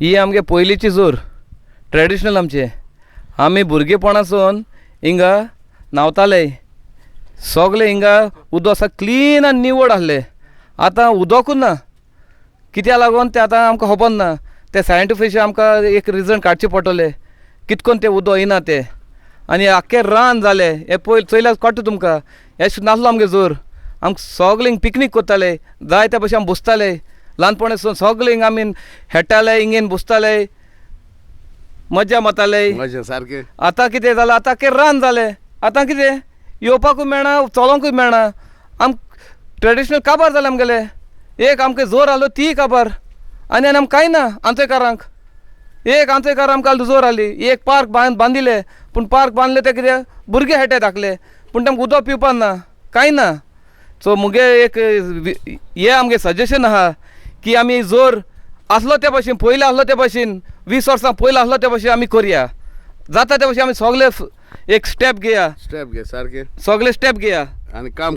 ही आमगे पयलींची जोर ट्रेडिशनल आमचे. आमी भुरगेपणासून हिंगा न्हांवताले. सगळे हिंगा उदक आसा क्लीन आनी निवड आसले. आतां उदकूच ना. कित्याक लागून तें आतां आमकां खबर ना. ते सायंटिफिक आमकां एक रिजन काडचें पडटलें कितकोन तें उदक येना तें. आनी आख्खें रान जालें. हें पयलीं चोयल्यार कळटा तुमकां. हें नासलो आमगे जोर. आमकां सगळीं पिकनीक करताले. जाय त्या भशेन आमी बसताले. ल्हानपणासून सगळीं आमी खेळटाले हिंगेन बसताले मजा मारताले सारकें. आतां कितें जालां आतां आख्खें रान जालें. आतां कितें येवपाकूय मेळना चलोंकूय मेळना. ट्रेडिशनल काबार जालें आमगेलें. एक आमकां जोर आहलो ती काबार आनी आमकां कांय ना. आंतयकारांक एक आंतयकार आमकां जोर आहली. एक पार्क बांदिले पूण पार्क बांदले ते कितें भुरगे खेळटाय धाकले पूण तांकां उदक पिवपाक ना कांय ना. सो मुगे एक हें आमगे सजेशन आहा की आमी जोर आसलो ते भाशेन पयलीं आसलो ते भाशेन 20 वर्सां पयलीं आसलो ते भाशेन आमी करया. जाता ते भाशेन आमी सगळे एक स्टेप घेया. स्टेप घे सारकें. सगळे स्टेप घेया आनी काम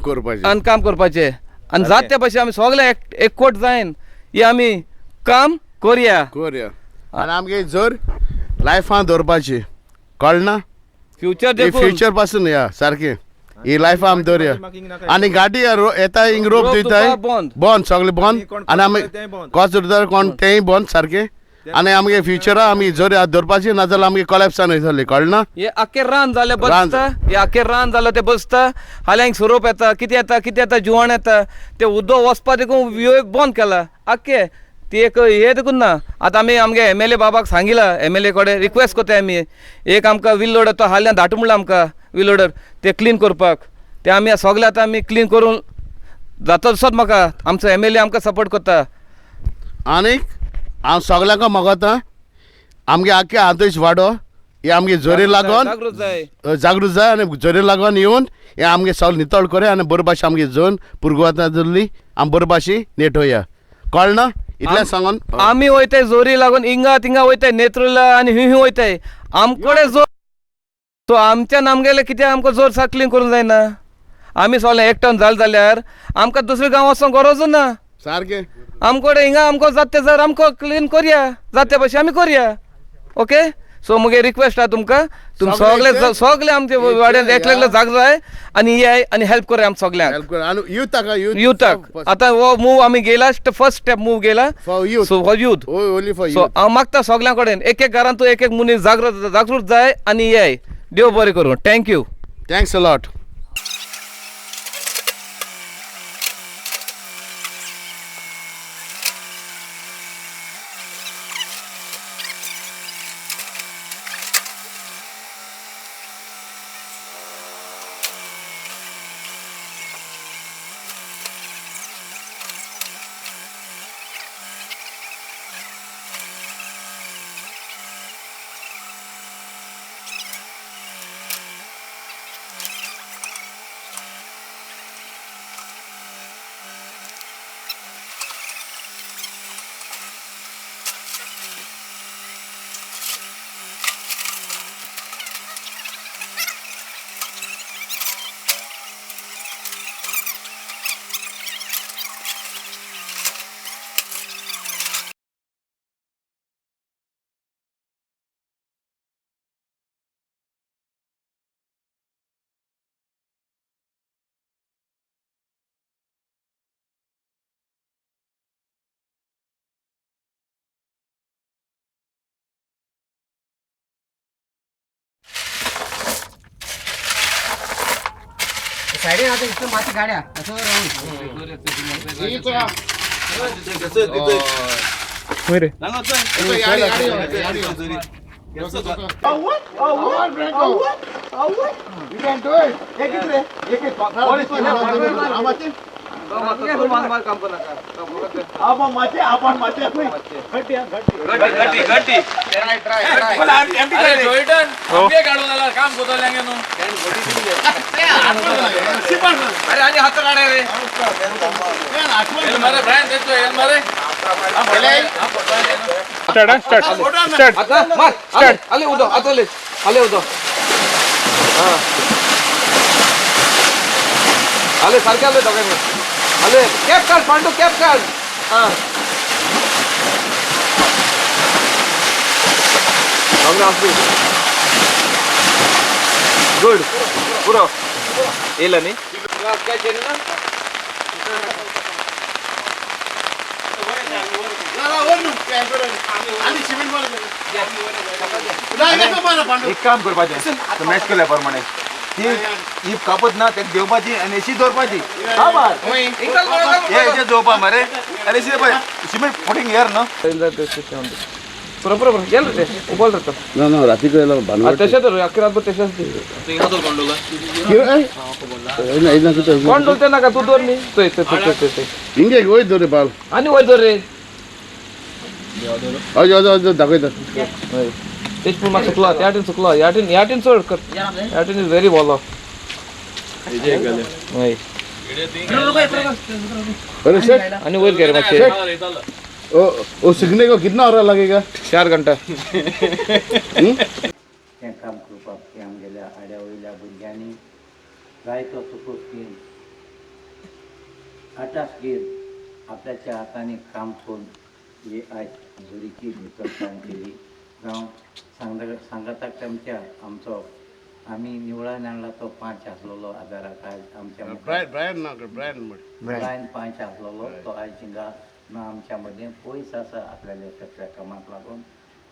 करपाचें. आनी जाता ते भाशेन आमी सगळे एकवट जायन ही आमी काम करया. आनी आमगे जोर लायफान दवरपाची कळना. फ्युचर पासून या सारकें ही लायफ आमी दवरया. आनी गाडी येता हिंग रोप दिताय बंद सगळे बंद आनी आमी कस उरता कोण तेंय बंद सारकें. आनी आमगे फ्युचरा आमी जोर दवरपाची नाजाल्यार आमगे कॉलेप्सान वयतली कळना. हे आख्खें रान जालें बसता. हे आख्खें रान जालें तें बसता. हाल्यांक सोरोप येता कितें येता जुवाण येता तें उदक वचपा देखून वियोग बंद केला आख्खें. ती एक हे देखून ना. आतां आमी आमगे MLA बाबाक सांगिला. MLA कडेन रिक्वेस्ट कोत्ताय आमी एक आमकां व्हील लोडर तो हाल्ल्यान धाडटा म्हणला आमकां व्हील लोडर ते क्लीन करपाक. ते आमी सगळे आतां आमी क्लीन करून जाता तसोच म्हाका आमचो MLA आमकां सपोर्ट करता. आनीक हांव सगळ्यांक मागता आमगे आख्खे आदर्श वाडो हे आमगे जोरे लागोन जागृत जाय आनी जोरे लागोन येवन हे आमगे सगळे नितळ करया आनी बरे भाशेन आमगे जोन पुरगोवता धरली आमी बरे भाशेन नेटोया कळना. इतलें सांगून आमी वयताय जोरी लागून हिंगा तिंगा वयताय नेत्रुला आनी हूंय वयताय आमकडे जोर. सो आमच्यान आमगेले कितें आमकां जोर सा क्लीन करूंक जायना. आमी सगळे एकठांय जाले जाल्यार आमकां दुसरे गांव वचोंक गरजूच ना सारकें. आमकडे हिंगा आमकां जाता ते जर आमकां क्लीन करया जाता भशेन आमी करया. ओके. सो मुगे रिक्वेस्ट आहा तुमकां तुम सगळे आमचे वाड्यान एकले जाग जाय आनी येय आनी हेल्प करया आम सगळ्यांक युथाक. आतां हो मूव आमी गेला फर्स्ट स्टेप मूव गेला फॉर यूथ. सो हांव मागता सगळ्यां कडेन एक घरान तूं एक मनीस जागृत जाय आनी येय. देव बरें करूं. थँक्यू. Thanks a lot. साइडीन आता इथं माती गाड्या असं आले सारखे आले दोघांनी. आले कॅप काढ पांडू कॅप काढ. गुड पुरो येला न्ही एक काम करपाचें तो मॅच केल्या प्रमाणे ती ही कापत ना तेका देवपाची आनी अशी दवरपाची हे अशें दवरपा मरे आनी अशी पळय सिमेंट फुटींग हेर न्हू पुरो पुरो पुरो गेल रे उबल रे रात्री तशें तर अकरा रातभर तशेंच कोण डोलते नाका तू दोर न्ही चोय ಹಿಂಗೆ ಹೋಯ್ತು ದೊರೆ ಬಾಲ್ आनी वयर दोर रे ಅದು दाखयता तेच पूण म्हाका चुकलो त्या वाटेन चुकलो ह्या वाटेन चड कर ह्या वाटेन इज व्हेरी बॉलो हय अरे सेठ आनी वयर घे रे मातशें ओ सीखने को कितना हो लगेगा 4 घंटा तें काम करपाक की आमगेल्या आड्या वयल्या भुरग्यांनी जायतो सुकोत घेवन आटास घेवन आपल्याच्या हातांनी काम करून ही आयज बरीकी नितळसाण केली जावं सांगाताक आमच्या आमचो आमी निवळान हाडला तो 5 आसलेलो आदाराक आयज आमच्या ब्रायन 5 आसलेलो तो आयज हिंगा ना आमच्या मदें पयस आसा आपल्याल्या सगळ्या कामाक लागून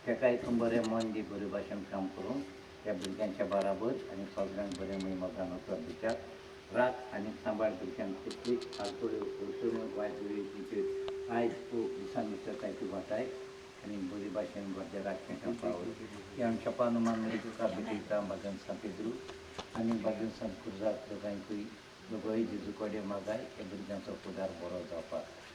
ताका हितून बरें मन दी बरे भाशेन काम करून त्या भुरग्यांच्या बराबर आनी सगळ्यांक बरें मोगान वचप दितात रात आनी सांबाळ भुरग्यांक कितली आलतोड्यो अडचण्यो वायट वेळेचेर आयज खूब दिसान दिसताय ती वाटाय आनी बरे भाशेन बरें राखणें पावय ही आमच्या पानुमान तुका बिकयता भजन सांपेद्रू आनी भजन सांत कुर्जाक दोगांयकूय दोगोय जेजू कडेन मागाय हे भुरग्यांचो फुडार बरो जावपाक